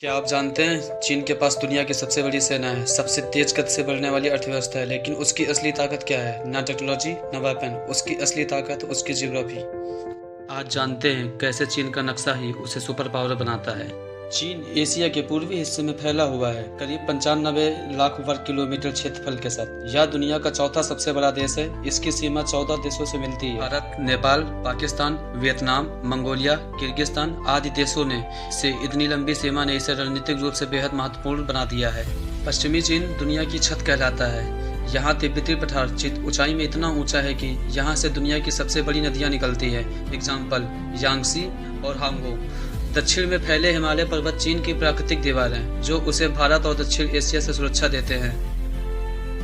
क्या आप जानते हैं चीन के पास दुनिया की सबसे बड़ी सेना है, सबसे तेज गति से बढ़ने वाली अर्थव्यवस्था है, लेकिन उसकी असली ताकत क्या है? ना टेक्नोलॉजी ना वेपन, उसकी असली ताकत उसकी ज्योग्राफी। आज जानते हैं कैसे चीन का नक्शा ही उसे सुपर पावर बनाता है। चीन एशिया के पूर्वी हिस्से में फैला हुआ है, करीब 95 लाख वर्ग किलोमीटर क्षेत्रफल के साथ। यह दुनिया का चौथा सबसे बड़ा देश है। इसकी सीमा 14 देशों से मिलती है। Bharat, Nepal, Pakistan, Vietnam, Mongolia, Kyrgyzstan आदि देशों ने से इतनी लंबी सीमा ने इसे रणनीतिक रूप से बेहद महत्वपूर्ण बना दिया है। पश्चिमी चीन दुनिया की छत कहलाता है। यहाँ तिब्बती पठार ऊंचाई में इतना ऊंचा है कि यहाँ से दुनिया की सबसे बड़ी नदियाँ निकलती है। एग्जाम्पल यांगसी और हांगो। दक्षिण में फैले हिमालय पर्वत चीन की प्राकृतिक दीवार हैं, जो उसे भारत और दक्षिण एशिया से सुरक्षा देते हैं।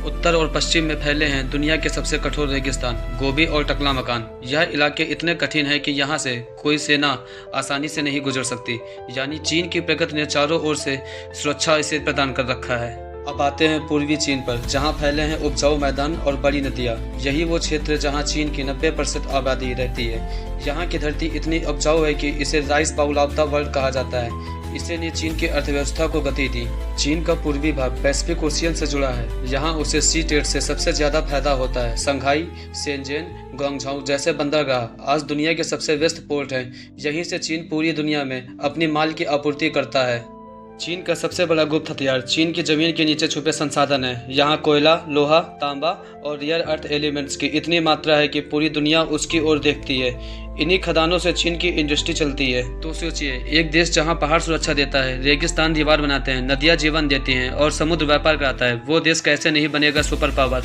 उत्तर और पश्चिम में फैले हैं दुनिया के सबसे कठोर रेगिस्तान गोबी और टकला मकान। यह इलाके इतने कठिन हैं कि यहाँ से कोई सेना आसानी से नहीं गुजर सकती। यानी चीन की प्रगति ने चारों ओर से सुरक्षा इसे प्रदान कर रखा है। अब आते हैं पूर्वी चीन पर, जहाँ फैले हैं उपजाऊ मैदान और बड़ी नदियाँ। यही वो क्षेत्र जहाँ चीन की 90% आबादी रहती है। यहाँ की धरती इतनी उपजाऊ है कि इसे rice bowl of the world कहा जाता है। इसे ने चीन की अर्थव्यवस्था को गति दी। चीन का पूर्वी भाग पैसिफिक ओशियन से जुड़ा है। यहाँ उसे सी ट्रेड से सबसे ज्यादा फायदा होता है। शंघाई, शेंजेन, ग्वांगझाऊ जैसे बंदरगाह आज दुनिया के सबसे व्यस्त पोर्ट हैं। यहीं से चीन पूरी दुनिया में अपनी माल की आपूर्ति करता है। चीन का सबसे बड़ा गुप्त हथियार चीन की जमीन के नीचे छुपे संसाधन है। यहाँ कोयला, लोहा, तांबा और रियर अर्थ एलिमेंट्स की इतनी मात्रा है कि पूरी दुनिया उसकी ओर देखती है। इन्हीं खदानों से चीन की इंडस्ट्री चलती है। तो सोचिए, एक देश जहाँ पहाड़ सुरक्षा देता है, रेगिस्तान दीवार बनाते हैं, नदियाँ जीवन देती हैं और समुद्र व्यापार कराता है, वो देश कैसे नहीं बनेगा सुपर पावर।